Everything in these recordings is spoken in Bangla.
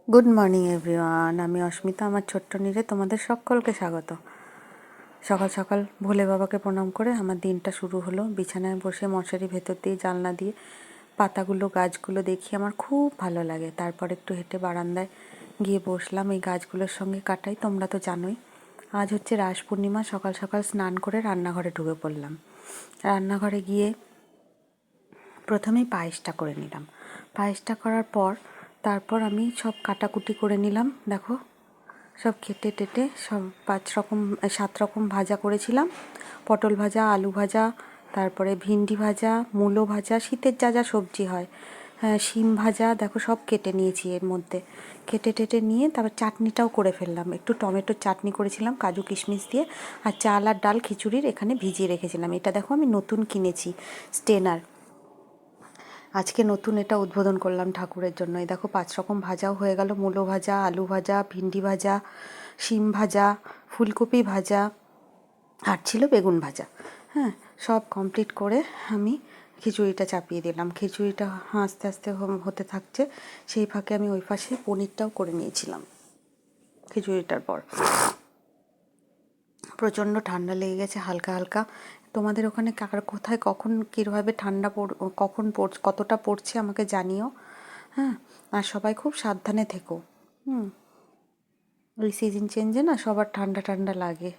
গুড মর্নিং এভরিওয়ান, আমি অস্মিতা। আমার ছোট্ট নীরে তোমাদের সকলকে স্বাগত। সকাল সকাল ভোলে বাবাকে প্রণাম করে আমার দিনটা শুরু হলো। বিছানায় বসে মশারি ভেতর দিয়ে জানলা দিয়ে পাতাগুলো গাছগুলো দেখি আমার খুব ভালো লাগে। তারপর একটু হেঁটে বারান্দায় গিয়ে বসলাম, এই গাছগুলোর সঙ্গে কাটাই। তোমরা তো জানোই আজ হচ্ছে রাস পূর্ণিমা। সকাল সকাল স্নান করে রান্নাঘরে ঢুকে পড়লাম। রান্নাঘরে গিয়ে প্রথমেই পায়েসটা করে নিলাম। পায়েসটা করার পর তারপর আমি সব কাটাকুটি করে নিলাম। দেখো, সব কেটে টেটে সব 7 রকম ভাজা করেছিলাম। পটল ভাজা, আলু ভাজা, তারপরে ভিন্ডি ভাজা, মূলো ভাজা, শীতের যা যা সবজি হয়, শিম ভাজা, দেখো সব কেটে নিয়েছি। এর মধ্যে কেটে টেটে নিয়ে তারপর চাটনিটাও করে ফেললাম। একটু টমেটোর চাটনি করেছিলাম কাজু কিশমিশ দিয়ে, আর চাল আর ডাল খিচুড়ির এখানে ভিজিয়ে রেখেছিলাম। এটা দেখো আমি নতুন কিনেছি স্টেনার, আজকে নতুন এটা উদ্বোধন করলাম ঠাকুরের জন্য। এই দেখো 5 রকম ভাজাও হয়ে গেল, মূলো ভাজা, আলু ভাজা, ভিন্ডি ভাজা, শিম ভাজা, ফুলকপি ভাজা, আর ছিল বেগুন ভাজা। হ্যাঁ, সব কমপ্লিট করে আমি খিচুড়িটা চাপিয়ে দিলাম। খিচুড়িটা আস্তে আস্তে হতে থাকছে, সেই ফাঁকে আমি ওই পাশে পনিরটাও করে নিয়েছিলাম। খিচুড়িটার পর প্রচণ্ড ঠান্ডা লেগে গেছে হালকা হালকা। তোমাদের ওখানে কার কোথায় কখন কীভাবে ঠান্ডা কখন কতটা পড়ছে আমাকে জানিও। হ্যাঁ, আর সবাই খুব সাবধানে থেকো। ওই সিজন চেঞ্জে না সবার ঠান্ডা ঠান্ডা লাগে।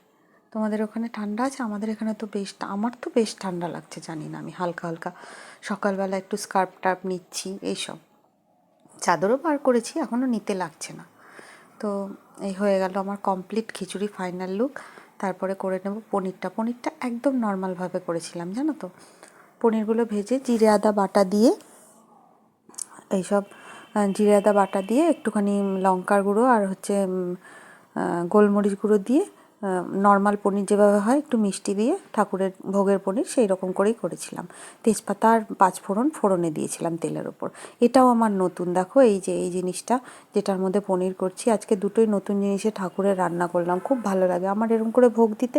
তোমাদের ওখানে ঠান্ডা আছে? আমাদের এখানে তো বেশ, আমার তো বেশ ঠান্ডা লাগছে। জানি না, আমি হালকা হালকা সকালবেলা একটু স্কার্ফ টার্প নিচ্ছি, এইসব চাদরও বার করেছি, এখনও নিতে লাগছে না। তো এই হয়ে গেল আমার কমপ্লিট খিচুড়ি ফাইনাল লুক। তারপরে করে নেব পনিরটা একদম নর্মালভাবে করেছিলাম, জানো তো। পনিরগুলো ভেজে জিরে আদা বাটা দিয়ে, এইসব জিরে আদা বাটা দিয়ে একটুখানি লঙ্কার গুঁড়ো আর হচ্ছে গোলমরিচ গুঁড়ো দিয়ে নর্মাল পনির যেভাবে হয় একটু মিষ্টি দিয়ে ঠাকুরের ভোগের পনির সেই রকম করেই করেছিলাম। তেজপাতা আর 5 ফোড়ন ফোড়নে দিয়েছিলাম তেলের ওপর। এটাও আমার নতুন, দেখো এই যে এই জিনিসটা যেটার মধ্যে পনির করছি, আজকে দুটোই নতুন জিনিসে ঠাকুরের রান্না করলাম। খুব ভালো লাগে আমার এরকম করে ভোগ দিতে,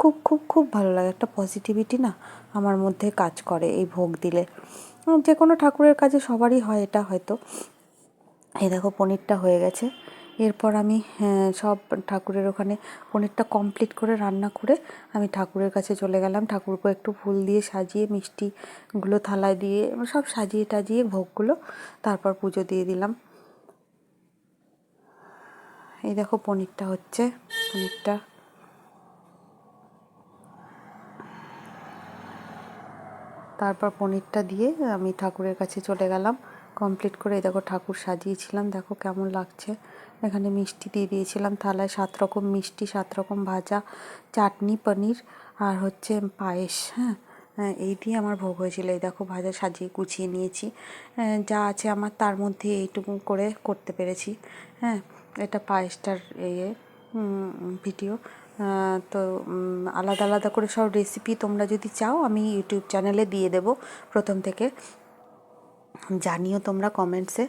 খুব খুব খুব ভালো লাগে। একটা পজিটিভিটি না আমার মধ্যে কাজ করে এই ভোগ দিলে। যে কোনো ঠাকুরের কাজে সবারই হয় এটা হয়তো। এই দেখো পনিরটা হয়ে গেছে। এরপর আমি সব ঠাকুরের ওখানে পনিরটা কমপ্লিট করে রান্না করে আমি ঠাকুরের কাছে চলে গেলাম। ঠাকুরকে একটু ফুল দিয়ে সাজিয়ে মিষ্টিগুলো থালায় দিয়ে সব সাজিয়ে টাজিয়ে ভোগগুলো তারপর পুজো দিয়ে দিলাম। এই দেখো পনিরটা হচ্ছে, তারপর পনিরটা দিয়ে আমি ঠাকুরের কাছে চলে গেলাম কমপ্লিট করে। দেখো ঠাকুর সাজিয়েছিলাম, দেখো কেমন লাগছে। এখানে মিষ্টি দিয়ে দিয়েছিলাম থালায়, 7 রকম মিষ্টি, 7 রকম ভাজা, চাটনি, পনির আর হচ্ছে পায়েস। এই দিয়ে আমার ভোগ হয়েছিল। এই দেখো ভাজা সাজিয়ে গুছিয়ে নিয়েছি, যা আছে আমার তার মধ্যে এইটুকু করে করতে পেরেছি। এটা পায়েসটার ভিডিও। তো আলাদা আলাদা করে সব রেসিপি তোমরা যদি চাও আমি ইউটিউব চ্যানেলে দিয়ে দেবো প্রথম থেকে, জানিও তোমরা কমেন্টসে।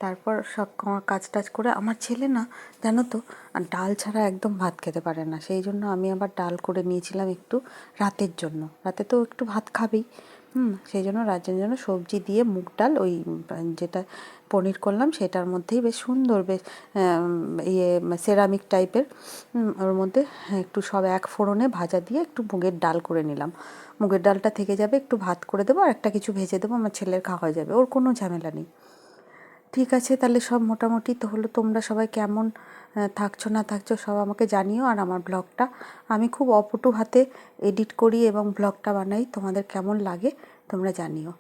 তারপর সব কাজ টাজ করে আমার ছেলে না, জানো তো, ডাল ছাড়া একদম ভাত খেতে পারে না। সেই জন্য আমি আবার ডাল করে নিয়েছিলাম একটু রাতের জন্য। রাতে তো একটু ভাত খাবেই, সেই জন্য রাতের জন্য সবজি দিয়ে মুগ ডাল, ওই যেটা পনির করলাম সেটার মধ্যেই বেশ সুন্দর, বেশ সেরামিক টাইপের, ওর মধ্যে একটু সব 1 ফোড়নে ভাজা দিয়ে একটু মুগের ডাল করে নিলাম। মুগের ডালটা থেকে যাবে, একটু ভাত করে দেবো আর একটা কিছু ভেজে দেবো, আমার ছেলের খাওয়া হয়ে যাবে, ওর কোনো ঝামেলা নেই। ঠিক আছে, তাহলে সব মোটামুটি তো হলো। তোমরা সবাই কেমন থাকছো না থাকছো সব আমাকে জানিও। আর আমার ব্লগটা আমি খুব অপটু হাতে এডিট করি এবং ব্লগটা বানাই, তোমাদের কেমন লাগে তোমরা জানিও।